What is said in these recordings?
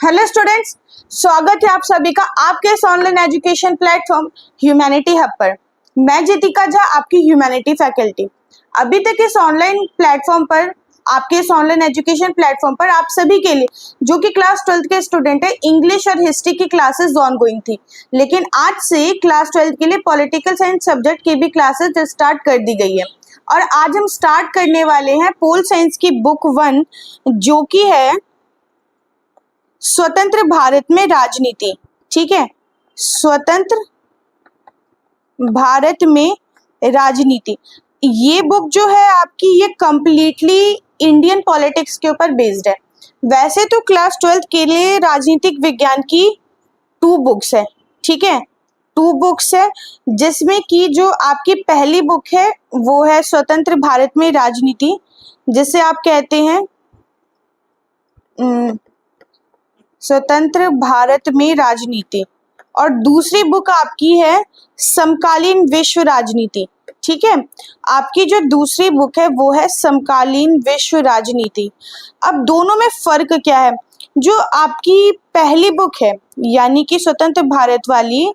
Hello students, स्वागत है आप सभी का आपके इस online education platform humanity hub पर। मैं जितिका झा, आपकी ह्यूमैनिटी फैकल्टी। अभी तक इस ऑनलाइन प्लेटफॉर्म पर, आपके इस ऑनलाइन एजुकेशन प्लेटफॉर्म पर आप सभी के लिए जो कि क्लास 12th के स्टूडेंट है, इंग्लिश और हिस्ट्री की क्लासेस ऑन गोइंग थी, लेकिन आज से क्लास 12th के लिए पॉलिटिकल साइंस सब्जेक्ट की भी क्लासेस स्टार्ट कर दी गई है। और आज हम स्टार्ट करने वाले हैं पोल साइंस की बुक 1, जो कि है स्वतंत्र भारत में राजनीति। ठीक है, स्वतंत्र भारत में राजनीति। ये बुक जो है आपकी, ये कंप्लीटली इंडियन पॉलिटिक्स के ऊपर बेस्ड है। वैसे तो क्लास 12th के लिए राजनीतिक विज्ञान की 2 बुक्स है। ठीक है, 2 बुक्स है, जिसमें कि जो आपकी पहली बुक है वो है स्वतंत्र भारत में राजनीति, जिसे आप कहते हैं स्वतंत्र भारत में राजनीति, और दूसरी बुक आपकी है समकालीन विश्व राजनीति। ठीक है, आपकी जो दूसरी बुक है वो है समकालीन विश्व राजनीति। अब दोनों में फर्क क्या है? जो आपकी पहली बुक है यानी कि स्वतंत्र भारत वाली,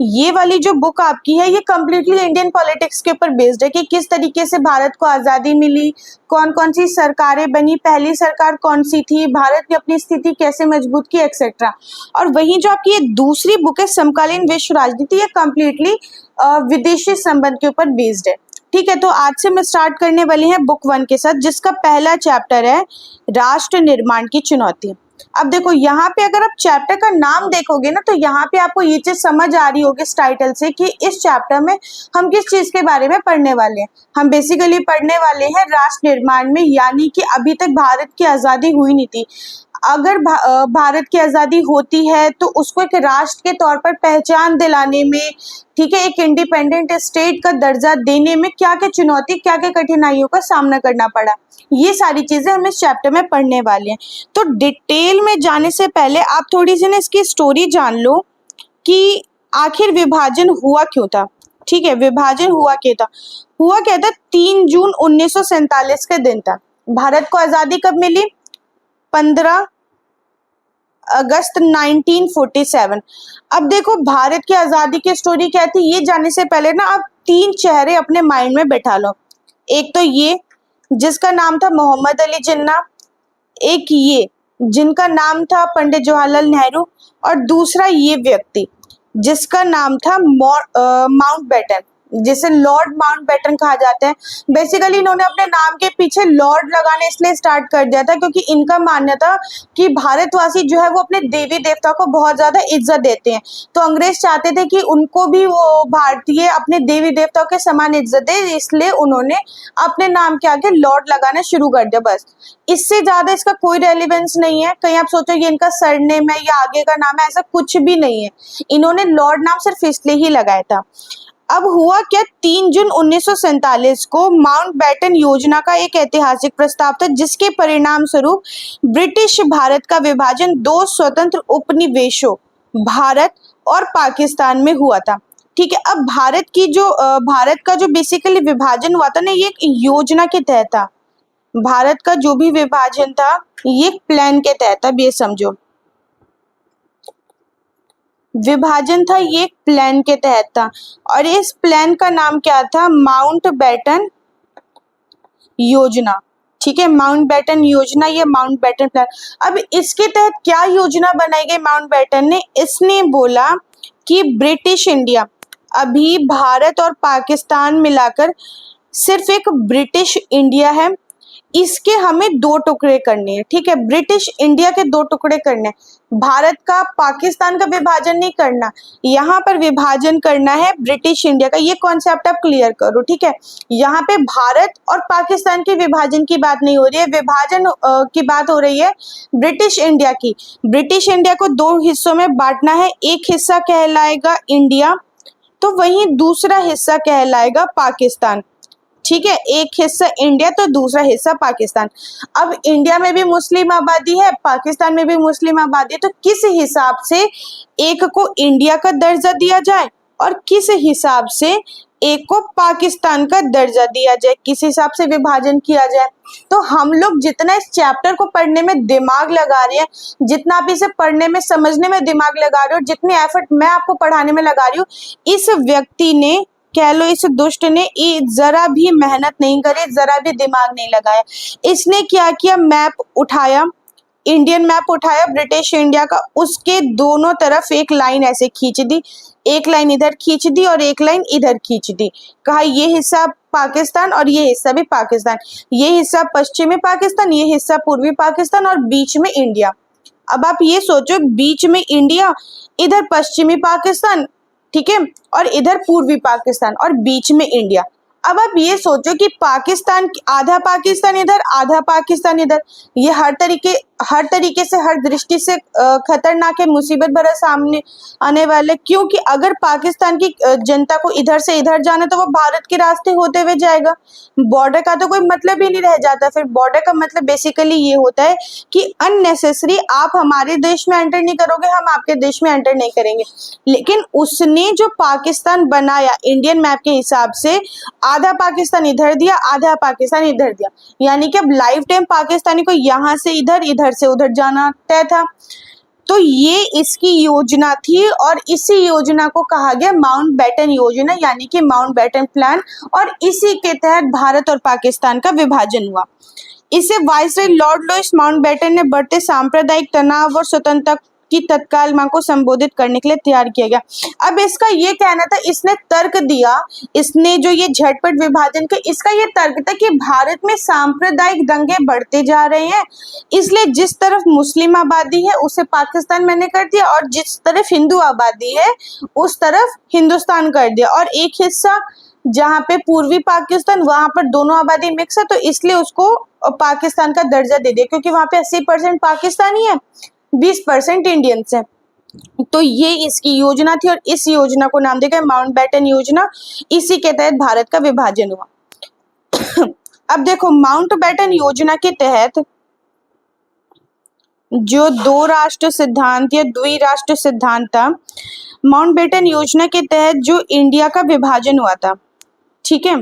ये वाली जो बुक आपकी है ये कम्प्लीटली इंडियन पॉलिटिक्स के ऊपर बेस्ड है कि किस तरीके से भारत को आज़ादी मिली, कौन कौन सी सरकारें बनी, पहली सरकार कौन सी थी, भारत ने अपनी स्थिति कैसे मजबूत की, एक्सेट्रा। और वहीं जो आपकी ये दूसरी बुक है समकालीन विश्व राजनीति, ये कम्प्लीटली विदेशी संबंध के ऊपर बेस्ड है। ठीक है, तो आज से मैं स्टार्ट करने वाली है बुक 1 के साथ, जिसका पहला चैप्टर है राष्ट्र निर्माण की चुनौती। अब देखो, यहाँ पे अगर आप चैप्टर का नाम देखोगे ना, तो यहाँ पे आपको ये चीज समझ आ रही होगी इस टाइटल से कि इस चैप्टर में हम किस चीज के बारे में पढ़ने वाले हैं। हम बेसिकली पढ़ने वाले हैं राष्ट्र निर्माण में, यानी कि अभी तक भारत की आज़ादी हुई नहीं थी। अगर भारत की आज़ादी होती है तो उसको एक राष्ट्र के तौर पर पहचान दिलाने में, ठीक है, एक इंडिपेंडेंट स्टेट का दर्जा देने में क्या क्या चुनौती, क्या क्या कठिनाइयों का सामना करना पड़ा, ये सारी चीजें हम इस चैप्टर में पढ़ने वाले हैं। तो डिटेल में जाने से पहले आप थोड़ी सी ना इसकी स्टोरी जान लो कि आखिर विभाजन हुआ क्यों था। ठीक है, विभाजन हुआ क्या था? 3 जून 1947 के दिन था। भारत को आज़ादी कब मिली? 15 अगस्त 1947। अब देखो, भारत की आज़ादी की स्टोरी क्या थी, ये जानने से पहले ना आप 3 चेहरे अपने माइंड में बैठा लो। एक तो ये जिसका नाम था मोहम्मद अली जिन्ना, एक ये जिनका नाम था पंडित जवाहरलाल नेहरू, और दूसरा ये व्यक्ति जिसका नाम था माउंटबेटन, जिसे लॉर्ड माउंटबेटन कहा जाता है। बेसिकली इन्होंने अपने नाम के पीछे लॉर्ड लगाने इसलिए स्टार्ट कर दिया था क्योंकि इनका मानना था कि भारतवासी जो है वो अपने देवी देवता को बहुत ज्यादा इज्जत देते हैं, तो अंग्रेज चाहते थे कि उनको भी वो भारतीय अपने देवी देवताओं के समान इज्जत दे, इसलिए उन्होंने अपने नाम के आगे लॉर्ड लगाना शुरू कर दिया। बस, इससे ज्यादा इसका कोई रेलिवेंस नहीं है। कहीं आप सोचो ये इनका सरनेम है या आगे का नाम है, ऐसा कुछ भी नहीं है। इन्होंने लॉर्ड नाम सिर्फ इसलिए ही लगाया था। अब हुआ क्या, 3 जून 1947 को माउंटबेटन योजना का एक ऐतिहासिक प्रस्ताव था, जिसके परिणाम स्वरूप ब्रिटिश भारत का विभाजन 2 स्वतंत्र उपनिवेशों भारत और पाकिस्तान में हुआ था। ठीक है, अब भारत का जो बेसिकली विभाजन हुआ था ना, ये एक योजना के तहत था। भारत का जो भी विभाजन था ये एक प्लान के तहत था, ये समझो, विभाजन था ये एक प्लान के तहत था, और इस प्लान का नाम क्या था? माउंटबेटन योजना। ठीक है, माउंटबेटन योजना, ये माउंटबेटन प्लान। अब इसके तहत क्या योजना बनाई गई माउंटबेटन ने? इसने बोला कि ब्रिटिश इंडिया, अभी भारत और पाकिस्तान मिलाकर सिर्फ एक ब्रिटिश इंडिया है, इसके हमें 2 टुकड़े करने हैं। ठीक है, ब्रिटिश इंडिया के 2 टुकड़े करने हैं। भारत का पाकिस्तान का विभाजन नहीं करना, यहाँ पर विभाजन करना है ब्रिटिश इंडिया का। ये कॉन्सेप्ट आप क्लियर करो। ठीक है, यहाँ पे भारत और पाकिस्तान के विभाजन की बात नहीं हो रही है, विभाजन की बात हो रही है ब्रिटिश इंडिया की। ब्रिटिश इंडिया को 2 हिस्सों में बांटना है, एक हिस्सा कहलाएगा इंडिया, तो वहीं दूसरा हिस्सा कहलाएगा पाकिस्तान। ठीक है, एक हिस्सा इंडिया तो दूसरा हिस्सा पाकिस्तान। अब इंडिया में भी मुस्लिम आबादी है, पाकिस्तान में भी मुस्लिम आबादी है, तो किस हिसाब से एक को इंडिया का दर्जा दिया जाए और किस हिसाब से एक को पाकिस्तान का दर्जा दिया जाए, किस हिसाब से विभाजन किया जाए। तो हम लोग जितना इस चैप्टर को पढ़ने में दिमाग लगा रहे हैं, जितना आप इसे पढ़ने में समझने में दिमाग लगा रहे हो, जितने एफर्ट मैं आपको पढ़ाने में लगा रही हूँ, इस व्यक्ति ने, कह लो इस दुष्ट ने जरा भी मेहनत नहीं करी, जरा भी दिमाग नहीं लगाया। इसने क्या किया, मैप उठाया, इंडियन मैप उठाया ब्रिटिश इंडिया का, उसके दोनों तरफ एक लाइन ऐसे खींच दी, एक लाइन इधर खींच दी और एक लाइन इधर खींच दी। कहा ये हिस्सा पाकिस्तान और ये हिस्सा भी पाकिस्तान, ये हिस्सा पश्चिमी पाकिस्तान, ये हिस्सा पूर्वी पाकिस्तान और बीच में इंडिया। अब आप ये सोचो, बीच में इंडिया, इधर पश्चिमी पाकिस्तान, ठीक है, और इधर पूर्वी पाकिस्तान और बीच में इंडिया। अब आप ये सोचो कि पाकिस्तान, आधा पाकिस्तान इधर आधा पाकिस्तान इधर, ये हर तरीके से, हर दृष्टि से खतरनाक है, मुसीबत भरा सामने आने वाले। क्योंकि अगर पाकिस्तान की जनता को इधर से इधर जाना तो वो भारत के रास्ते होते हुए जाएगा, बॉर्डर का तो कोई मतलब ही नहीं रह जाता। फिर बॉर्डर का मतलब बेसिकली ये होता है कि अननेसेसरी आप हमारे देश में एंटर नहीं करोगे, हम आपके देश में एंटर नहीं करेंगे। लेकिन उसने जो पाकिस्तान बनाया इंडियन मैप के हिसाब से, आधा पाकिस्तान इधर दिया, आधा पाकिस्तान इधर दिया, यानी कि अब लाइफ टाइम पाकिस्तानी को यहाँ से इधर, इधर से उधर जाना तय था। तो ये इसकी योजना थी और इसी योजना को कहा गया माउंटबेटन योजना, यानी कि माउंटबेटन प्लान, और इसी के तहत भारत और पाकिस्तान का विभाजन हुआ। इसे वाइसरॉय लॉर्ड लुईस माउंटबेटन ने बढ़ते सांप्रदायिक तनाव और स्वतंत्रता की तत्काल मांग को संबोधित करने के लिए तैयार किया गया। अब इसका ये कहना था, इसने तर्क दिया, इसने जो ये झटपट विभाजन के, इसका ये तर्क था कि भारत में सांप्रदायिक दंगे बढ़ते जा रहे हैं, इसलिए जिस तरफ मुस्लिम आबादी है उसे पाकिस्तान मैंने कर दिया और जिस तरफ हिंदू आबादी है उस तरफ हिंदुस्तान कर दिया, और एक हिस्सा जहाँ पे पूर्वी पाकिस्तान, वहां पर दोनों आबादी मिक्स है तो इसलिए उसको पाकिस्तान का दर्जा दे दिया, क्योंकि वहां पे 80% पाकिस्तानी है, 20% इंडियंस है। तो ये इसकी योजना थी और इस योजना को नाम दिया गया माउंटबेटन योजना। इसी के तहत भारत का विभाजन हुआ। अब देखो, माउंटबेटन योजना के तहत जो दो राष्ट्र सिद्धांत या द्विराष्ट्र सिद्धांत था, माउंटबेटन योजना के तहत जो इंडिया का विभाजन हुआ था, ठीक है,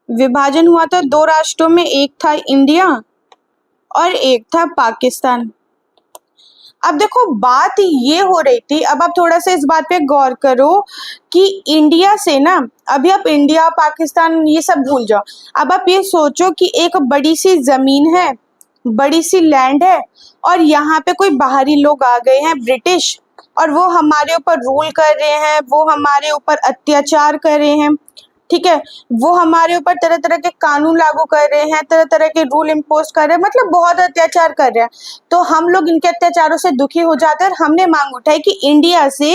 विभाजन हुआ था दो राष्ट्रों में, एक था इंडिया और एक था पाकिस्तान। अब देखो बात ये हो रही थी, अब आप थोड़ा सा इस बात पे गौर करो कि इंडिया से ना, अभी आप इंडिया पाकिस्तान ये सब भूल जाओ, अब आप ये सोचो कि एक बड़ी सी जमीन है, बड़ी सी लैंड है, और यहाँ पे कोई बाहरी लोग आ गए हैं ब्रिटिश, और वो हमारे ऊपर रूल कर रहे हैं, वो हमारे ऊपर अत्याचार कर रहे हैं, ठीक है, वो हमारे ऊपर तरह तरह के कानून लागू कर रहे हैं, तरह तरह के रूल इम्पोज कर रहे हैं, मतलब बहुत अत्याचार कर रहे हैं। तो हम लोग इनके अत्याचारों से दुखी हो जाते हैं और हमने मांग उठाई कि इंडिया से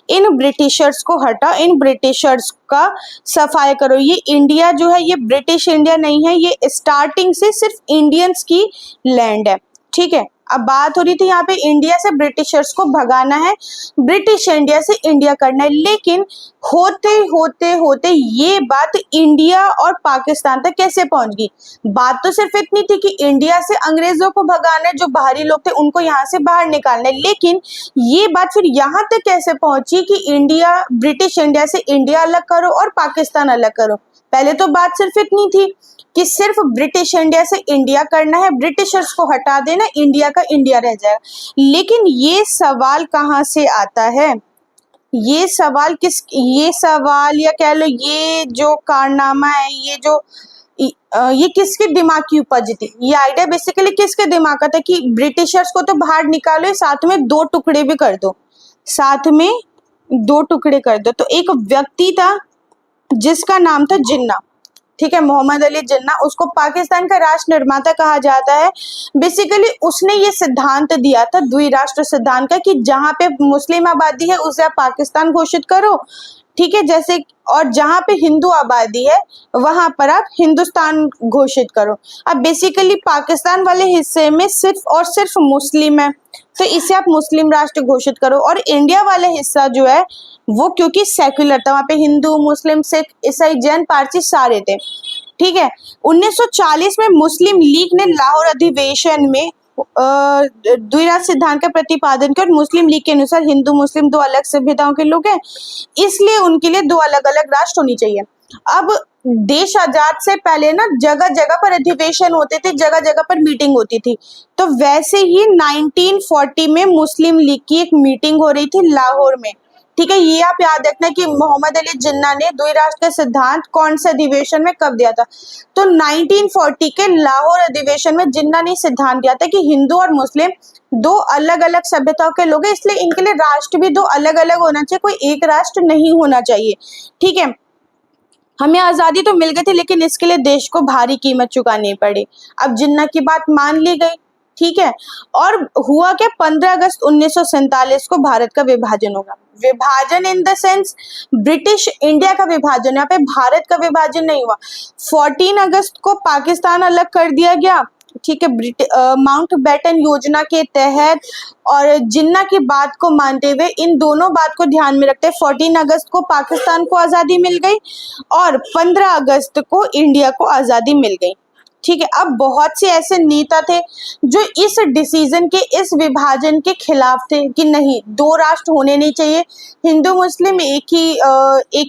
इन ब्रिटिशर्स को हटाओ, इन ब्रिटिशर्स का सफाई करो। ये इंडिया जो है ये ब्रिटिश इंडिया नहीं है, ये स्टार्टिंग से सिर्फ इंडियंस की लैंड है, ठीक है। अब बात हो रही थी यहाँ पे इंडिया से ब्रिटिशर्स को भगाना है, ब्रिटिश इंडिया से इंडिया करना है, लेकिन होते होते होते ये बात इंडिया और पाकिस्तान तक कैसे पहुंच गई। बात तो सिर्फ इतनी थी कि इंडिया से अंग्रेजों को भगाना है, जो बाहरी लोग थे उनको यहाँ से बाहर निकालना है, लेकिन ये बात फिर यहाँ तक कैसे पहुंची कि इंडिया, ब्रिटिश इंडिया से इंडिया अलग करो और पाकिस्तान अलग करो। पहले तो बात सिर्फ इतनी थी कि सिर्फ ब्रिटिश इंडिया से इंडिया करना है, ब्रिटिशर्स को हटा देना, इंडिया का इंडिया रह जाएगा। लेकिन ये सवाल कहाँ से आता है, ये सवाल या कह लो ये जो कारनामा है, ये किसके दिमाग की उपज थी, ये आइडिया बेसिकली किसके दिमाग का था कि ब्रिटिशर्स को तो बाहर निकालो, साथ में दो टुकड़े भी कर दो, साथ में दो टुकड़े कर दो। तो एक व्यक्ति था जिसका नाम था जिन्ना, ठीक है, मोहम्मद अली जिन्ना, उसको पाकिस्तान का राष्ट्र निर्माता कहा जाता है। बेसिकली उसने ये सिद्धांत दिया था द्विराष्ट्र सिद्धांत का कि जहाँ पे मुस्लिम आबादी है उसे आप पाकिस्तान घोषित करो, ठीक है, जैसे, और जहाँ पे हिंदू आबादी है वहां पर आप हिंदुस्तान घोषित करो। अब बेसिकली पाकिस्तान वाले हिस्से में सिर्फ और सिर्फ मुस्लिम है, तो इसे आप मुस्लिम राष्ट्र घोषित करो, और इंडिया वाला हिस्सा जो है वो क्योंकि सेक्युलर था, वहां पे हिंदू, मुस्लिम, सिख, ईसाई, जैन, पारसी सारे थे, ठीक है। 1940 में मुस्लिम लीग ने लाहौर अधिवेशन में द्विराष्ट्र सिद्धांत का प्रतिपादन किया और मुस्लिम लीग के अनुसार हिंदू मुस्लिम दो अलग सभ्यताओं के लोग हैं, इसलिए उनके लिए दो अलग अलग राष्ट्र होनी चाहिए। अब देश आजाद से पहले ना जगह जगह पर अधिवेशन होते थे, जगह जगह पर मीटिंग होती थी, तो वैसे ही 1940 में मुस्लिम लीग की एक मीटिंग हो रही थी लाहौर में। ठीक है, ये आप याद रखना कि मोहम्मद अली जिन्ना ने द्विराष्ट्र का सिद्धांत कौन से अधिवेशन में कब दिया था, तो 1940 के लाहौर अधिवेशन में जिन्ना ने सिद्धांत दिया था कि हिंदू और मुस्लिम दो अलग अलग सभ्यताओं के लोग हैं, इसलिए इनके लिए राष्ट्र भी दो अलग अलग होना चाहिए, कोई एक राष्ट्र नहीं होना चाहिए। ठीक है, हमें आजादी तो मिल गई थी, लेकिन इसके लिए देश को भारी कीमत चुकानी पड़ी। अब जिन्ना की बात मान ली गई। ठीक है, और हुआ क्या, 15 अगस्त 1947 को भारत का विभाजन होगा। विभाजन in the sense British India का विभाजन, यहाँ पे भारत का विभाजन नहीं हुआ। 14 अगस्त को पाकिस्तान अलग कर दिया गया। ठीक है, माउंटबेटन योजना के तहत और जिन्ना की बात को मानते हुए, इन दोनों बात को ध्यान में रखते 14 अगस्त को पाकिस्तान को आज़ादी मिल गई और 15 अगस्त को इंडिया को आज़ादी मिल गई। ठीक है, अब बहुत से ऐसे नेता थे जो इस डिसीजन के, इस विभाजन के खिलाफ थे कि नहीं, दो राष्ट्र होने नहीं चाहिए, हिंदू मुस्लिम एक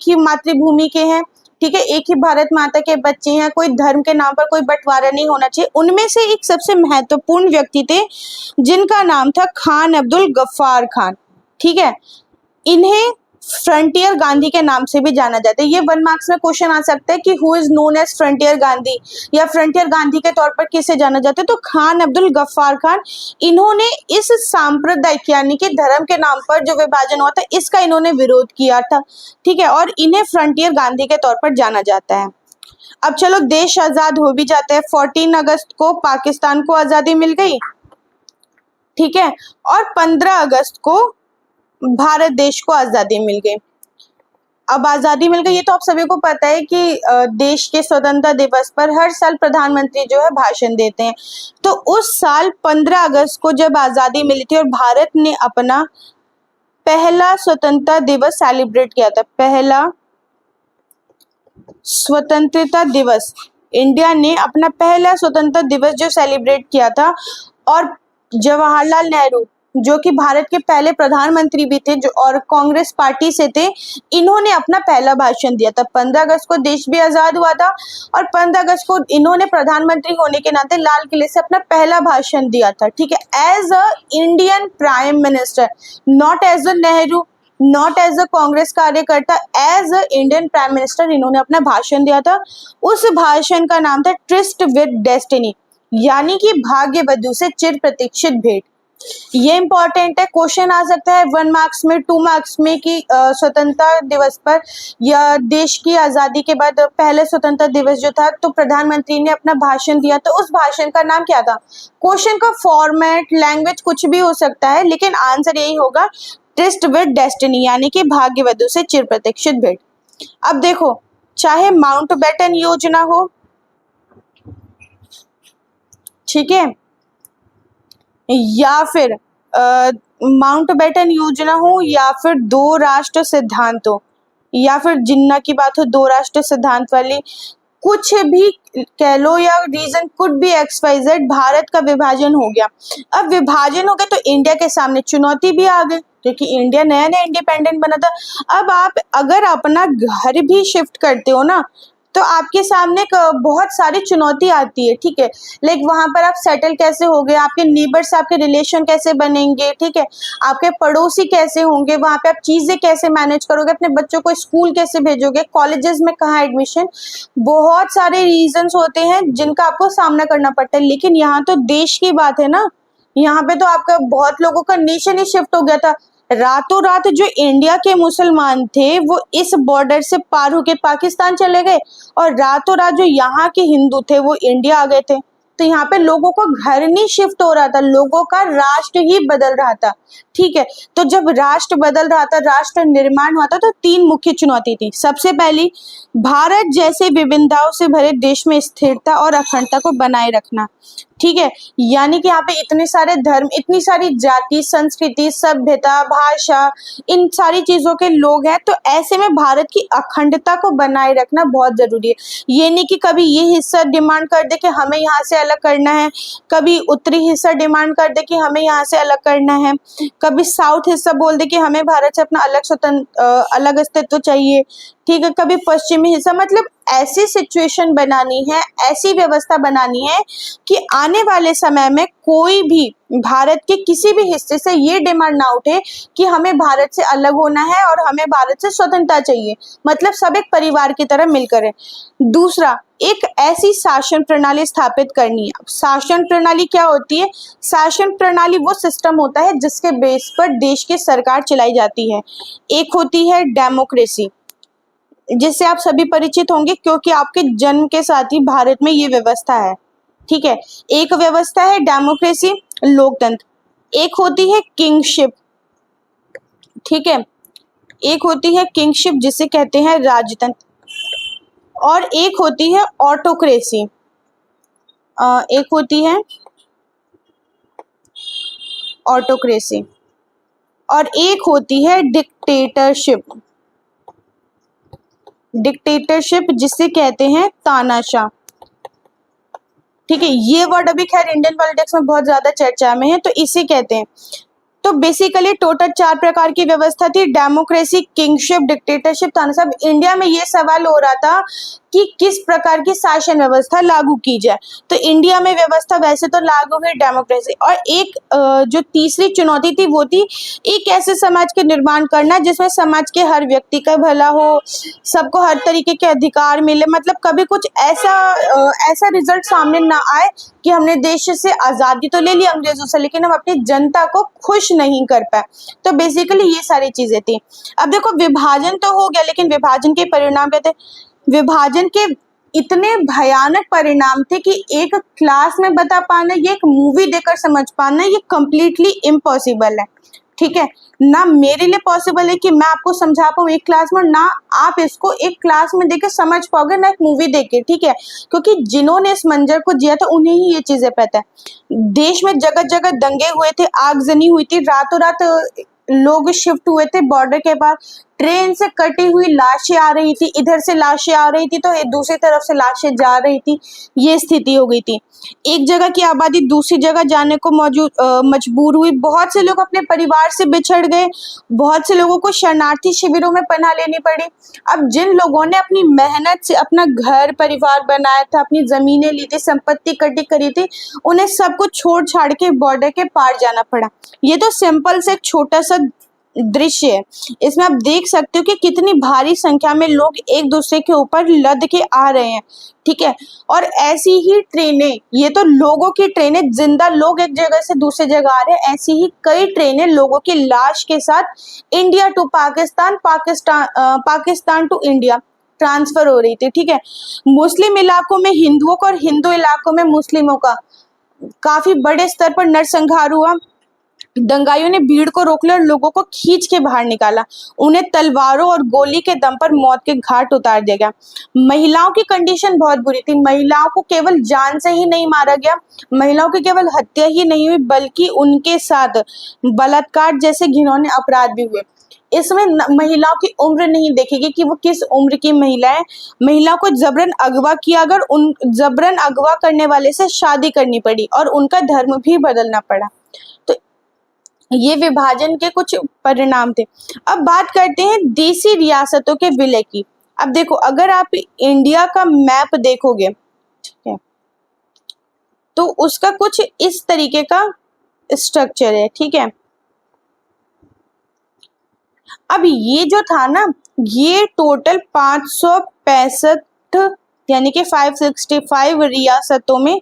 ही मातृभूमि के हैं। ठीक है, एक ही भारत माता के बच्चे हैं, कोई धर्म के नाम पर कोई बंटवारा नहीं होना चाहिए। उनमें से एक सबसे महत्वपूर्ण व्यक्ति थे जिनका नाम था खान अब्दुल गफ्फार खान। ठीक है, इन्हें फ्रंटियर गांधी के नाम से भी जाना जाता है। ये 1 मार्क्स में क्वेश्चन आ सकता है कि who is known as frontier Gandhi, या फ्रंटियर गांधी के तौर पर किसे जाना जाता है, तो खान अब्दुल गफ्फार खान। इन्होंने इस सांप्रदायिक यानी कि धर्म के नाम पर जो विभाजन हुआ था, इसका इन्होंने विरोध किया था। ठीक है, और इन्हें फ्रंटियर गांधी के तौर पर जाना जाता है। अब चलो, देश आजाद हो भी जाता है। 14 अगस्त को पाकिस्तान को आजादी मिल गई। ठीक है, और 15 अगस्त को भारत देश को आजादी मिल गई। अब आजादी मिल गई, ये तो आप सभी को पता है कि देश के स्वतंत्रता दिवस पर हर साल प्रधानमंत्री जो है भाषण देते हैं। तो उस साल 15 अगस्त को जब आजादी मिली थी और भारत ने अपना पहला स्वतंत्रता दिवस सेलिब्रेट किया था, पहला स्वतंत्रता दिवस, इंडिया ने अपना पहला स्वतंत्रता दिवस जो सेलिब्रेट किया था, और जवाहरलाल नेहरू जो कि भारत के पहले प्रधानमंत्री भी थे, जो और कांग्रेस पार्टी से थे, इन्होंने अपना पहला भाषण दिया था। 15 अगस्त को देश भी आजाद हुआ था और 15 अगस्त को इन्होंने प्रधानमंत्री होने के नाते लाल किले से अपना पहला भाषण दिया था। ठीक है, as a Indian prime minister, not as a Nehru, not as a Congress कार्यकर्ता, as a Indian prime minister इन्होंने अपना भाषण दिया था। उस भाषण का नाम था ट्रिस्ट विद डेस्टिनी, यानी कि भाग्य वधु से चिर प्रतीक्षित भेंट। ये इंपॉर्टेंट है, क्वेश्चन आ सकता है 1 मार्क्स में, 2 मार्क्स में कि स्वतंत्रता दिवस पर या देश की आजादी के बाद पहले स्वतंत्रता दिवस जो था, तो प्रधानमंत्री ने अपना भाषण दिया, तो उस भाषण का नाम क्या था। क्वेश्चन का फॉर्मेट, लैंग्वेज कुछ भी हो सकता है, लेकिन आंसर यही होगा, ट्रिस्ट विद डेस्टिनी, यानी कि भाग्यवधु से चिर प्रतीक्षित भेंट। अब देखो, चाहे माउंटबेटन योजना हो, ठीक है, या फिर माउंटबेटन योजना हो, या फिर दो राष्ट्र सिद्धांत हो, या फिर जिन्ना की बात हो दो राष्ट्र सिद्धांत वाली, कुछ भी कह लो, या reason could be XYZ, Bharat का विभाजन हो गया। अब विभाजन हो गया तो इंडिया के सामने चुनौती भी आ गई, क्योंकि इंडिया नया नया इंडिपेंडेंट बना था। अब आप अगर अपना घर भी शिफ्ट करते हो ना, तो आपके सामने बहुत सारी चुनौती आती है। ठीक है, लाइक वहां पर आप सेटल कैसे होगे, आपके नेबर्स, आपके रिलेशन कैसे बनेंगे, ठीक है, आपके पड़ोसी कैसे होंगे, वहां पे आप चीजें कैसे मैनेज करोगे, अपने बच्चों को स्कूल कैसे भेजोगे, कॉलेजेस में कहाँ एडमिशन, बहुत सारे रीजंस होते हैं जिनका आपको सामना करना पड़ता है। लेकिन यहाँ तो देश की बात है ना, यहाँ पे तो आपका बहुत लोगों का नेशन ही शिफ्ट हो गया था। रातों रात जो इंडिया के मुसलमान थे वो इस बॉर्डर से पार होके पाकिस्तान चले गए, और रातों रात जो यहाँ के हिंदू थे वो इंडिया आ गए थे। तो यहाँ पे लोगों को घर नहीं शिफ्ट हो रहा था, लोगों का राष्ट्र ही बदल रहा था। ठीक है, तो जब राष्ट्र बदल रहा था, राष्ट्र निर्माण हुआ था, तो 3 मुख्य चुनौती थी। सबसे पहली, भारत जैसे विभिन्नताओं से भरे देश में स्थिरता और अखंडता को बनाए रखना। ठीक है, यानी कि यहाँ पे इतने सारे धर्म, इतनी सारी जाति, संस्कृति, सभ्यता, भाषा, इन सारी चीजों के लोग हैं। तो ऐसे में भारत की अखंडता को बनाए रखना बहुत जरूरी है। ये नहीं कि कभी ये हिस्सा डिमांड कर दे कि हमें यहाँ से अलग करना है, कभी उत्तरी हिस्सा डिमांड कर दे कि हमें यहाँ से अलग करना है, कभी साउथ हिस्सा बोल दे कि हमें भारत से अपना अलग अलग अस्तित्व चाहिए, ठीक है, कभी पश्चिमी हिस्सा। मतलब ऐसी सिचुएशन बनानी है, ऐसी व्यवस्था बनानी है कि आने वाले समय में कोई भी भारत के किसी भी हिस्से से ये डिमांड ना उठे कि हमें भारत से अलग होना है और हमें भारत से स्वतंत्रता चाहिए। मतलब सब एक परिवार की तरह मिलकर है। दूसरा, एक ऐसी शासन प्रणाली स्थापित करनी है। शासन प्रणाली क्या होती है? शासन प्रणाली वो सिस्टम होता है जिसके बेस पर देश की सरकार चलाई जाती है। एक होती है डेमोक्रेसी, जिससे आप सभी परिचित होंगे क्योंकि आपके जन्म के साथ ही भारत में ये व्यवस्था है, ठीक है। एक व्यवस्था है डेमोक्रेसी, लोकतंत्र। एक होती है किंगशिप, ठीक है, एक होती है किंगशिप जिसे कहते हैं राजतंत्र, और एक होती है ऑटोक्रेसी, एक होती है ऑटोक्रेसी, और एक होती है डिक्टेटरशिप। डिक्टेटरशिप जिसे कहते हैं तानाशाह, ठीक है। ये वर्ड अभी खैर इंडियन पॉलिटिक्स में बहुत ज्यादा चर्चा में है, तो इसे कहते हैं। तो बेसिकली टोटल 4 प्रकार की व्यवस्था थी: डेमोक्रेसी, किंगशिप, डिक्टेटरशिप, तानाशाह। इंडिया में ये सवाल हो रहा था कि किस प्रकार की शासन व्यवस्था लागू की जाए। तो इंडिया में व्यवस्था वैसे तो लागू हुई डेमोक्रेसी, और एक जो तीसरी चुनौती थी वो थी एक ऐसे समाज के निर्माण करना जिसमें समाज के हर व्यक्ति का भला हो, सबको हर तरीके के अधिकार मिले। मतलब कभी कुछ ऐसा रिजल्ट सामने ना आए कि हमने देश से आज़ादी तो ले ली अंग्रेजों से, लेकिन हम अपनी जनता को खुश नहीं कर पाए। तो बेसिकली ये सारी चीजें थी। अब देखो, विभाजन तो हो गया, लेकिन विभाजन के परिणाम क्या थे? विभाजन के इतने भयानक परिणाम थे कि एक क्लास में बता पाना, ये एक मूवी देखकर समझ पाना, ये कंप्लीटली इम्पॉसिबल है, ठीक है। ना मेरे लिए पॉसिबल है कि मैं आपको समझा पाऊँ एक क्लास में, ना आप इसको एक क्लास में देख के समझ पाओगे, ना एक मूवी देख के, ठीक है। क्योंकि जिन्होंने इस मंजर को जिया था उन्हें ही ये चीजें पता है। देश में जगह जगह दंगे हुए थे, आगजनी हुई थी, रातों रात लोग शिफ्ट हुए थे बॉर्डर के पास, ट्रेन से कटी हुई लाशें आ रही थी, इधर से लाशें आ रही थी तो दूसरी तरफ से लाशें जा रही थी। ये स्थिति हो गई थी। एक जगह की आबादी दूसरी जगह जाने को मजबूर हुई। बहुत से लोग अपने परिवार से बिछड़ गए, बहुत से लोगों को शरणार्थी शिविरों में पनाह लेनी पड़ी। अब जिन लोगों ने अपनी मेहनत से अपना घर परिवार बनाया था, अपनी जमीनें ली थी, संपत्ति इकट्ठी करी थी, उन्हें सब कुछ छोड़ छाड़ के बॉर्डर के पार जाना पड़ा। ये तो सिंपल से एक छोटा सा दृश्य है। इसमें आप देख सकते हो कि कितनी भारी संख्या में लोग एक दूसरे के ऊपर लद के आ रहे हैं, ठीक है। और ऐसी ही ट्रेनें, ये तो लोगों की ट्रेनें, जिंदा लोग एक जगह से दूसरी जगह आ रहे हैं, ऐसी ही कई ट्रेनें लोगों की लाश के साथ India to Pakistan, Pakistan to India transfer हो रही थी, ठीक है। मुस्लिम इलाकों में हिंदुओं का और हिंदू इलाकों में मुस्लिमों का काफी बड़े स्तर पर नरसंहार हुआ। दंगाइयों ने भीड़ को रोक लिया और लोगों को खींच के बाहर निकाला। उन्हें तलवारों और गोली के दम पर मौत के घाट उतार दिया गया। महिलाओं की कंडीशन बहुत बुरी थी। महिलाओं को केवल जान से ही नहीं मारा गया, महिलाओं की केवल हत्या ही नहीं हुई, बल्कि उनके साथ बलात्कार जैसे घिनौने अपराध भी हुए। इसमें महिलाओं की उम्र नहीं देखेगी कि वो किस उम्र की महिला है। महिलाओं को जबरन अगवा किया, अगर उन जबरन अगवा करने वाले से शादी करनी पड़ी और उनका धर्म भी बदलना पड़ा। तो ये विभाजन के कुछ परिणाम थे। अब बात करते हैं देसी रियासतों के विलय की। अब देखो, अगर आप इंडिया का मैप देखोगे, ठीक है, तो उसका कुछ इस तरीके का स्ट्रक्चर है, ठीक है। अब ये जो था ना, ये टोटल 565 यानी कि 565 रियासतों में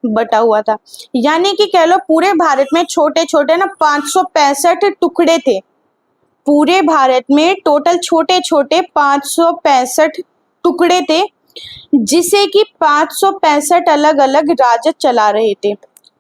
बटा हुआ था। यानी कि कह लो पूरे भारत में छोटे छोटे ना 565 टुकड़े थे। पूरे भारत में टोटल छोटे छोटे 565 टुकड़े थे, जिसे कि 565 अलग अलग राजा चला रहे थे,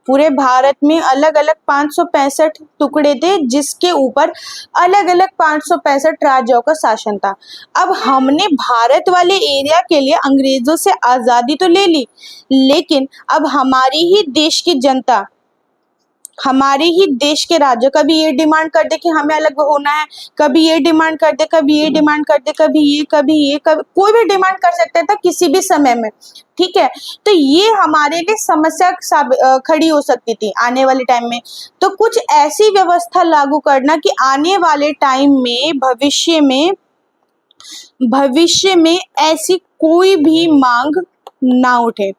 पूरे भारत में अलग अलग 565 टुकड़े थे, जिसके ऊपर अलग अलग 565 राज्यों का शासन था। अब हमने भारत वाले एरिया के लिए अंग्रेजों से आज़ादी तो ले ली, लेकिन अब हमारी ही देश की जनता, हमारे ही देश के राज्य कभी ये डिमांड कर दे कि हमें अलग होना है, कभी ये डिमांड कर दे, कभी ये डिमांड कर दे, कभी ये कभी कोई भी डिमांड कर सकता था किसी भी समय में, ठीक है। तो ये हमारे लिए समस्या खड़ी हो सकती थी आने वाले टाइम में। तो कुछ ऐसी व्यवस्था लागू करना कि आने वाले टाइम में भविष्य में ऐसी कोई भी मांग ना उठे,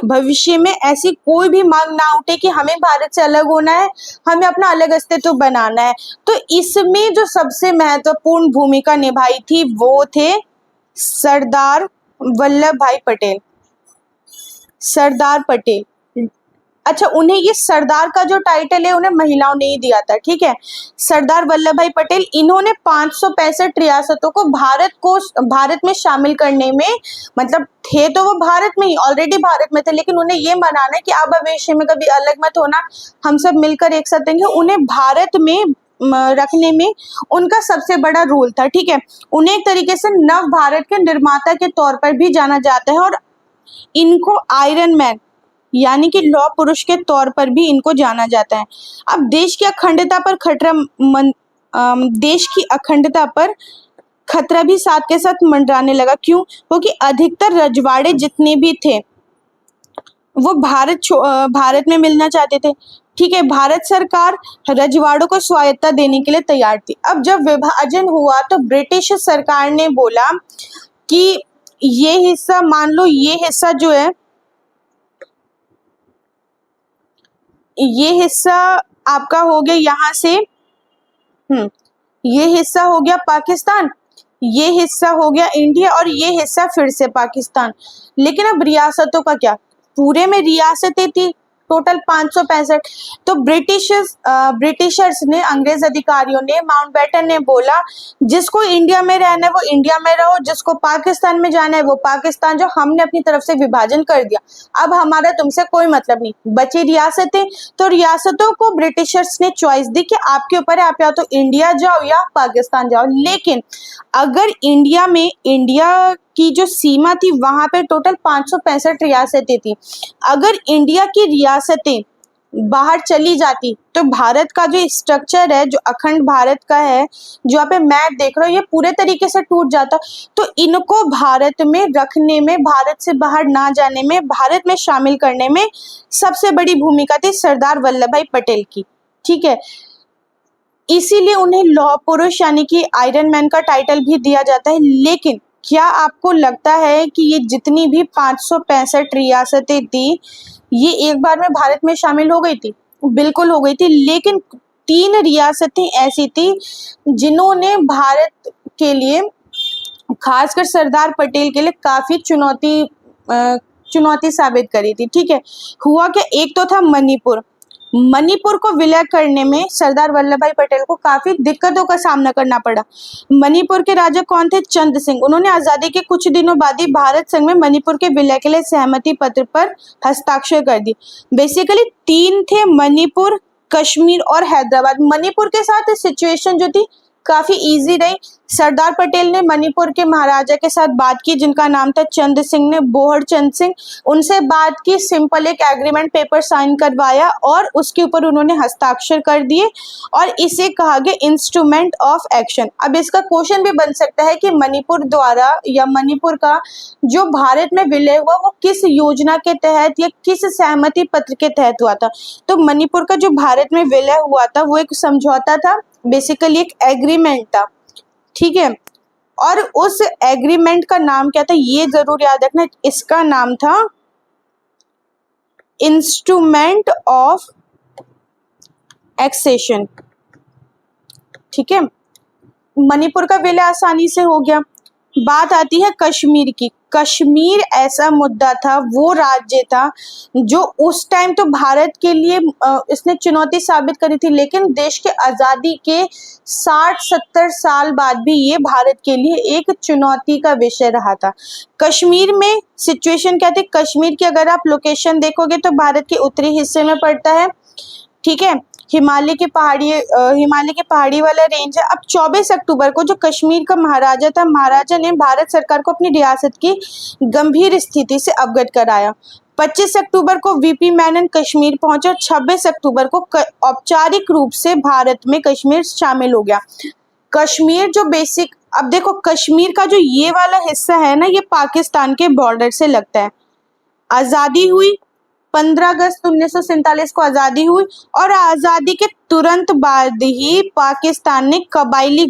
भविष्य में ऐसी कोई भी मांग ना उठे कि हमें भारत से अलग होना है, हमें अपना अलग अस्तित्व बनाना है। तो इसमें जो सबसे महत्वपूर्ण भूमिका निभाई थी वो थे सरदार वल्लभ भाई पटेल। सरदार पटेल, अच्छा, उन्हें ये सरदार का जो टाइटल है उन्हें महिलाओं ने ही दिया था, ठीक है। सरदार वल्लभ भाई पटेल, इन्होंने 565 रियासतों को भारत में शामिल करने में, मतलब थे तो वो भारत में ही, ऑलरेडी भारत में थे, लेकिन उन्हें ये मनाना है कि अब भविष्य में कभी अलग मत होना, हम सब मिलकर एक साथ रहेंगे। उन्हें भारत में रखने में उनका सबसे बड़ा रोल था, ठीक है। उन्हें एक तरीके से नव भारत के निर्माता के तौर पर भी जाना जाता है, और इनको आयरन मैन यानी कि लौह पुरुष के तौर पर भी इनको जाना जाता है। अब देश की अखंडता पर खतरा भी साथ के साथ मंडराने लगा। क्यों? क्योंकि अधिकतर रजवाड़े जितने भी थे वो भारत में मिलना चाहते थे, ठीक है। भारत सरकार रजवाड़ों को स्वायत्तता देने के लिए तैयार थी। अब जब विभाजन हुआ तो ब्रिटिश सरकार ने बोला कि ये हिस्सा, मान लो ये हिस्सा जो है, ये हिस्सा आपका हो गया यहाँ से, ये हिस्सा हो गया पाकिस्तान, ये हिस्सा हो गया इंडिया, और ये हिस्सा फिर से पाकिस्तान। लेकिन अब रियासतों का क्या? पूरे में रियासतें थी टोटल 565। तो ब्रिटिशर्स ने, अंग्रेज अधिकारियों ने, माउंटबेटन ने बोला जिसको इंडिया में रहना है वो इंडिया में रहो, जिसको पाकिस्तान में जाना है वो पाकिस्तान जाओ, हमने अपनी तरफ से विभाजन कर दिया, अब हमारा तुमसे कोई मतलब नहीं। बची रियासतें, तो रियासतों को ब्रिटिशर्स ने चॉइस दी कि आपके ऊपर है, आप या तो इंडिया जाओ या पाकिस्तान जाओ। लेकिन अगर इंडिया की जो सीमा थी वहां पे टोटल 565 रियासतें थी, अगर इंडिया की रियासतें बाहर चली जाती तो भारत का जो स्ट्रक्चर है, जो अखंड भारत का है, जो आप मैप देख रहे हो, ये पूरे तरीके से टूट जाता। तो इनको भारत में रखने में, भारत से बाहर ना जाने में, भारत में शामिल करने में सबसे बड़ी भूमिका थी सरदार वल्लभ भाई पटेल की, ठीक है। इसीलिए उन्हें लौह पुरुष यानी कि आयरन मैन का टाइटल भी दिया जाता है। लेकिन क्या आपको लगता है कि ये जितनी भी 565 रियासतें थी, ये एक बार में भारत में शामिल हो गई थी? बिल्कुल हो गई थी। लेकिन 3 रियासतें ऐसी थी जिन्होंने भारत के लिए, खासकर सरदार पटेल के लिए, काफी चुनौती साबित करी थी, ठीक है। हुआ क्या, एक तो था मणिपुर को विलय करने में सरदार वल्लभ भाई पटेल को काफी दिक्कतों का सामना करना पड़ा। मणिपुर के राजा कौन थे? चंद सिंह। उन्होंने आजादी के कुछ दिनों बाद ही भारत संघ में मणिपुर के विलय के लिए सहमति पत्र पर हस्ताक्षर कर दी। बेसिकली 3 थे, मणिपुर, कश्मीर और हैदराबाद। मणिपुर के साथ सिचुएशन जो थी काफी इजी रही। सरदार पटेल ने मणिपुर के महाराजा के साथ बात की, जिनका नाम था चंद सिंह, ने बोहर चंद सिंह, उनसे बात की, सिंपल एक एग्रीमेंट पेपर साइन करवाया और उसके ऊपर उन्होंने हस्ताक्षर कर दिए, और इसे कहा गया इंस्ट्रूमेंट ऑफ एक्शन। अब इसका क्वेश्चन भी बन सकता है कि मणिपुर द्वारा या मणिपुर का जो भारत में विलय हुआ वो किस योजना के तहत या किस सहमति पत्र के तहत हुआ था? तो मणिपुर का जो भारत में विलय हुआ था वो एक समझौता था, बेसिकली एक एग्रीमेंट था, ठीक है। और उस एग्रीमेंट का नाम क्या था ये जरूर याद रखना, इसका नाम था इंस्ट्रूमेंट ऑफ एक्सेशन, ठीक है। मणिपुर का विलय आसानी से हो गया। बात आती है कश्मीर की। कश्मीर ऐसा मुद्दा था, वो राज्य था जो उस टाइम तो भारत के लिए इसने चुनौती साबित करी थी, लेकिन देश के आज़ादी के 60-70 साल बाद भी ये भारत के लिए एक चुनौती का विषय रहा था। कश्मीर में सिचुएशन क्या थी, कश्मीर की अगर आप लोकेशन देखोगे तो भारत के उत्तरी हिस्से में पड़ता है, ठीक है। हिमालय के पहाड़ी वाला रेंज है। अब 24 अक्टूबर को जो कश्मीर का महाराजा था, महाराजा ने भारत सरकार को अपनी रियासत की गंभीर स्थिति से अवगत कराया। 25 अक्टूबर को वीपी मेनन कश्मीर पहुंचे और 26 अक्टूबर को औपचारिक रूप से भारत में कश्मीर शामिल हो गया। कश्मीर जो बेसिक, अब देखो कश्मीर का जो ये वाला हिस्सा है ना, ये पाकिस्तान के बॉर्डर से लगता है। आज़ादी हुई 15 अगस्त 1947 को आज़ादी हुई और आज़ादी के तुरंत बाद ही पाकिस्तान ने कबायली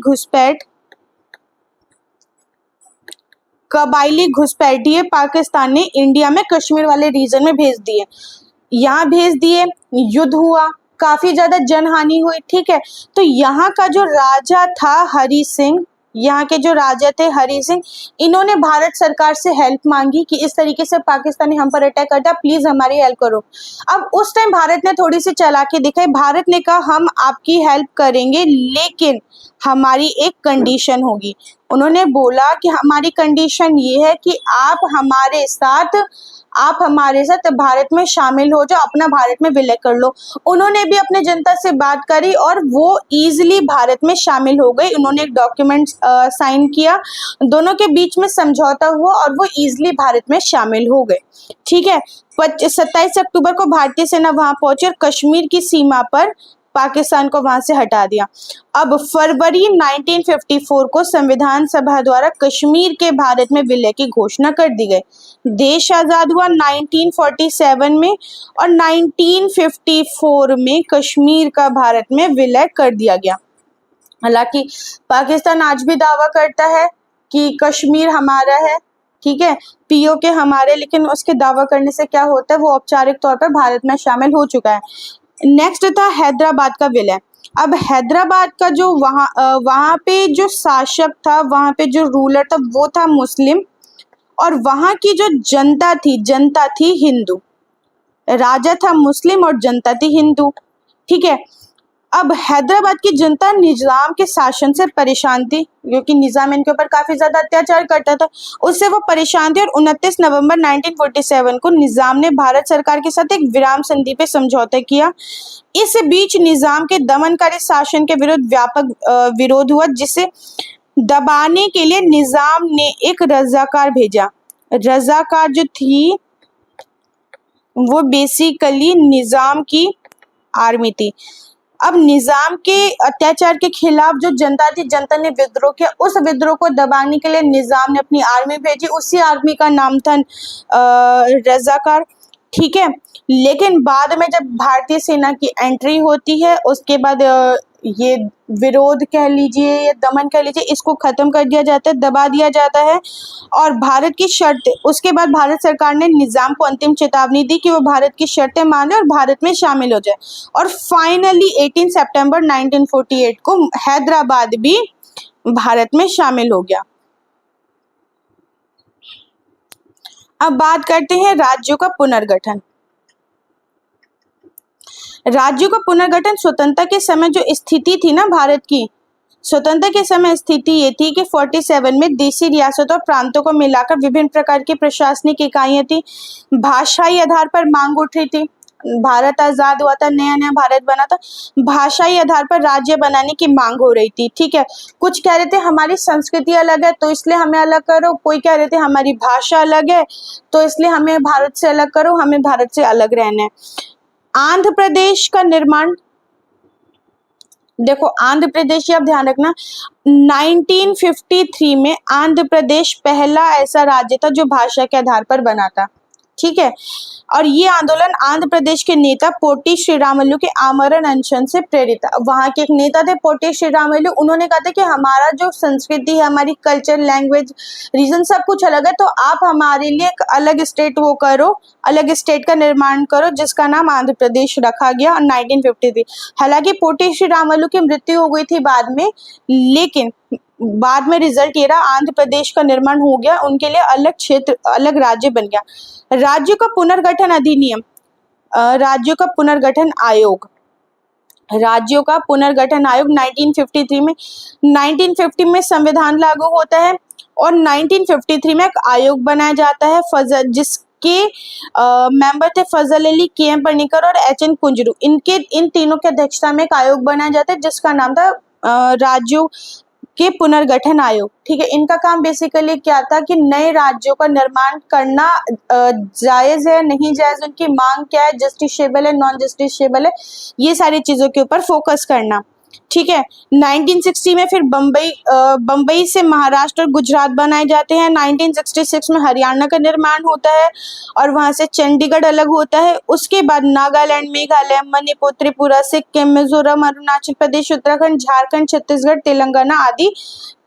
घुसपैठ ये पाकिस्तान ने इंडिया में कश्मीर वाले रीजन में भेज दिए, यहाँ भेज दिए, युद्ध हुआ, काफी ज्यादा जनहानि हुई, ठीक है। तो यहाँ का जो राजा था हरि सिंह, यहाँ के जो राजा थे हरि सिंह, इन्होंने भारत सरकार से हेल्प मांगी कि इस तरीके से पाकिस्तानी हम पर अटैक करता, प्लीज हमारी हेल्प करो। अब उस टाइम भारत ने थोड़ी सी चालाकी दिखाई, भारत ने कहा हम आपकी हेल्प करेंगे लेकिन हमारी एक कंडीशन होगी। उन्होंने बोला कि हमारी कंडीशन ये है कि आप हमारे साथ भारत में शामिल हो जाओ, अपना भारत में विलय कर लो। उन्होंने भी अपने जनता से बात करी और वो इजीली भारत में शामिल हो गए। उन्होंने एक डॉक्यूमेंट साइन किया, दोनों के बीच में समझौता हुआ और वो इजीली भारत में शामिल हो गए, ठीक है। 27 अक्टूबर को भारतीय सेना वहां पहुंची और कश्मीर की सीमा पर पाकिस्तान को वहां से हटा दिया। अब फरवरी 1954 को संविधान सभा द्वारा कश्मीर के भारत में विलय की घोषणा कर दी गई। देश आजाद हुआ 1947 में और 1954 में कश्मीर का भारत में विलय कर दिया गया। हालांकि पाकिस्तान आज भी दावा करता है कि कश्मीर हमारा है, ठीक है, पीओके हमारे, लेकिन उसके दावा करने से क्या होता है, वो औपचारिक तौर पर भारत में शामिल हो चुका है। नेक्स्ट था हैदराबाद का विलय। अब हैदराबाद का जो वहाँ पे जो शासक था, वहाँ पे जो रूलर था वो था मुस्लिम और वहाँ की जो जनता थी हिंदू। राजा था मुस्लिम और जनता थी हिंदू, ठीक है। अब हैदराबाद की जनता निजाम के शासन से परेशान थी क्योंकि निजाम इनके ऊपर काफी ज्यादा अत्याचार करता था, उससे वो परेशान थी और 29 नवंबर 1947 को निजाम ने भारत सरकार के साथ एक विराम संधि पे समझौता किया। इस बीच निजाम के दमनकारी शासन के विरुद्ध व्यापक विरोध हुआ, जिसे दबाने के लिए निजाम ने एक रजाकार भेजा। रजाकार जो थी वो बेसिकली निजाम की आर्मी थी। अब निजाम के अत्याचार के खिलाफ जो जनता थी, जनता ने विद्रोह किया। उस विद्रोह को दबाने के लिए निजाम ने अपनी आर्मी भेजी, उसी आर्मी का नाम था रजाकार, ठीक है। लेकिन बाद में जब भारतीय सेना की एंट्री होती है, उसके बाद ये विरोध कह लीजिए या दमन कह लीजिए, इसको खत्म कर दिया जाता है, दबा दिया जाता है। और भारत की शर्त, उसके बाद भारत सरकार ने निजाम को अंतिम चेतावनी दी कि वो भारत की शर्तें माने और भारत में शामिल हो जाए। और फाइनली 18 सितंबर 1948 को हैदराबाद भी भारत में शामिल हो गया। अब बात करते हैं राज्यों का पुनर्गठन। राज्यों का पुनर्गठन स्वतंत्रता के समय जो स्थिति थी ना भारत की, स्वतंत्रता के समय स्थिति ये थी कि 47 में देशी रियासतों और प्रांतों को मिलाकर विभिन्न प्रकार की प्रशासनिक इकाइयां थी। भाषाई आधार पर मांग उठ रही थी, भारत आजाद हुआ था, नया नया भारत बना था, भाषाई आधार पर राज्य बनाने की मांग हो रही थी, ठीक है। कुछ कह रहे थे हमारी संस्कृति अलग है तो इसलिए हमें अलग करो, कोई कह रहे थे हमारी भाषा अलग है तो इसलिए हमें भारत से अलग करो, हमें भारत से अलग रहना है। आंध्र प्रदेश का निर्माण, देखो आंध्र प्रदेश, आप ध्यान रखना, 1953 में आंध्र प्रदेश पहला ऐसा राज्य था जो भाषा के आधार पर बना था, ठीक है। और ये आंदोलन आंध्र प्रदेश के नेता पोटी श्रीरामुलु के आमरण अनशन से प्रेरित था। वहाँ के एक नेता थे पोटी श्रीरामुलु, उन्होंने कहा था कि हमारा जो संस्कृति है, हमारी कल्चर, लैंग्वेज, रीजन सब कुछ अलग है, तो आप हमारे लिए एक अलग स्टेट वो करो, अलग स्टेट का निर्माण करो, जिसका नाम आंध्र प्रदेश रखा गया और 1953। हालांकि पोटी श्रीरामुलु की मृत्यु हो गई थी बाद में, लेकिन बाद में रिजल्ट ये रहा, आंध्र प्रदेश का निर्माण हो गया, उनके लिए अलग क्षेत्र, अलग राज्य बन गया। राज्यों का पुनर्गठन अधिनियम, राज्यों का पुनर्गठन आयोग, राज्यों का पुनर्गठन आयोग 1953 में, 1950 में संविधान लागू होता है और 1953 में एक आयोग बनाया जाता है, फजल, जिसके मेंबर थे फजल अली, के.एम. पनिकर और एच.एन. कुंजरू। इन तीनों की अध्यक्षता में एक आयोग बनाया जाता है जिसका नाम था राज्यों के पुनर्गठन आयोग। ठीक है, इनका काम बेसिकली क्या था कि नए राज्यों का निर्माण करना जायज है नहीं जायज, उनकी मांग क्या है, जस्टिसेबल है नॉन जस्टिसेबल है, ये सारी चीजों के ऊपर फोकस करना। ठीक है, 1960 में फिर बम्बई से महाराष्ट्र और गुजरात बनाए जाते हैं। 1966 में हरियाणा का निर्माण होता है और वहां से चंडीगढ़ अलग होता है। उसके बाद नागालैंड, मेघालय, मणिपुर, त्रिपुरा, सिक्किम, मिजोरम, अरुणाचल प्रदेश, उत्तराखंड, झारखंड, छत्तीसगढ़, तेलंगाना आदि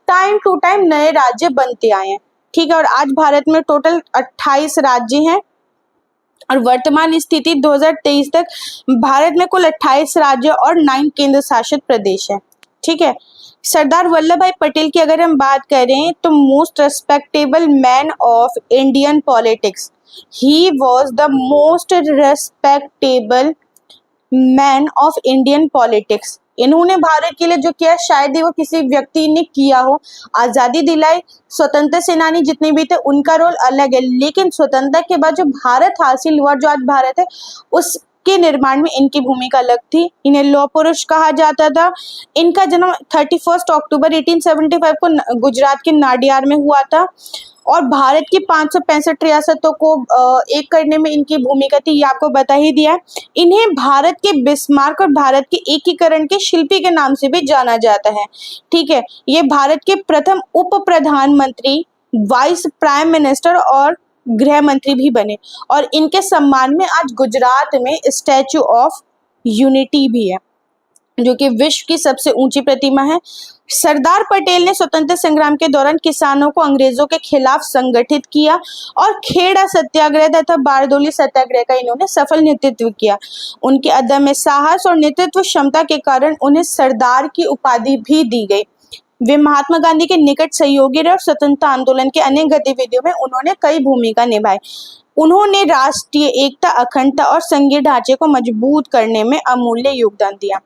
टाइम टू टाइम नए राज्य बनते आए हैं। ठीक है, और आज भारत में टोटल 28 राज्य हैं और वर्तमान स्थिति 2023 तक भारत में कुल 28 राज्य और 9 केंद्र शासित प्रदेश हैं। ठीक है, सरदार वल्लभ भाई पटेल की अगर हम बात करें तो most respectable man of Indian politics, he was the most respectable man of Indian politics. इन्होंने भारत के लिए जो किया शायद ही वो किसी व्यक्ति ने किया हो। आजादी दिलाई, स्वतंत्र सेनानी जितने भी थे उनका रोल अलग है, लेकिन स्वतंत्रता के बाद जो भारत हासिल हुआ, जो आज भारत है, उसके निर्माण में इनकी भूमिका अलग थी। इन्हें लौह पुरुष कहा जाता था। इनका जन्म 31 अक्टूबर 1875 को गुजरात के नाडियाड में हुआ था और भारत की 565 रियासतों को एक करने में इनकी भूमिका थी, ये आपको बता ही दिया। इन्हें भारत के बिस्मार्क और भारत के एकीकरण के शिल्पी के नाम से भी जाना जाता है। ठीक है, ये भारत के प्रथम उप प्रधानमंत्री, वाइस प्राइम मिनिस्टर और गृह मंत्री भी बने और इनके सम्मान में आज गुजरात में स्टैचू ऑफ यूनिटी भी है, जो कि विश्व की सबसे ऊंची प्रतिमा है। सरदार पटेल ने स्वतंत्र संग्राम के दौरान किसानों को अंग्रेजों के खिलाफ संगठित किया और खेड़ा सत्याग्रह तथा बारदोली सत्याग्रह का इन्होंने सफल नेतृत्व किया। उनके अदम्य साहस और नेतृत्व क्षमता के कारण उन्हें सरदार की उपाधि भी दी गई। वे महात्मा गांधी के निकट सहयोगी रहे और स्वतंत्रता आंदोलन के अनेक गतिविधियों में उन्होंने कई भूमिका निभाई। उन्होंने राष्ट्रीय एकता, अखंडता और संघीय ढांचे को मजबूत करने में अमूल्य योगदान दिया।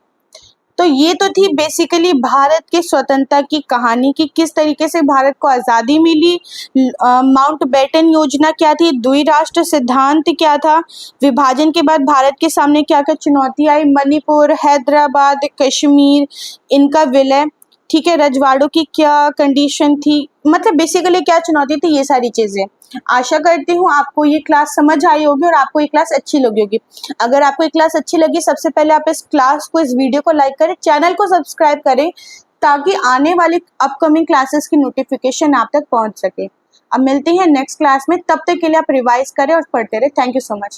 तो ये तो थी बेसिकली भारत के स्वतंत्रता की कहानी की, किस तरीके से भारत को आज़ादी मिली, माउंटबेटन योजना क्या थी, द्विराष्ट्र सिद्धांत क्या था, विभाजन के बाद भारत के सामने क्या क्या चुनौती आई, मणिपुर, हैदराबाद, कश्मीर, इनका विलय, ठीक है, रजवाड़ों की क्या कंडीशन थी, मतलब बेसिकली क्या चुनौती थी, ये सारी चीजें। आशा करती हूँ आपको ये क्लास समझ आई होगी और आपको ये क्लास अच्छी लगी होगी। अगर आपको ये क्लास अच्छी लगी, सबसे पहले आप इस क्लास को, इस वीडियो को लाइक करें, चैनल को सब्सक्राइब करें ताकि आने वाली अपकमिंग क्लासेस की नोटिफिकेशन आप तक पहुंच सके। अब मिलते हैं नेक्स्ट क्लास में, तब तक के लिए आप रिवाइज करें और पढ़ते रहे। Thank you so much.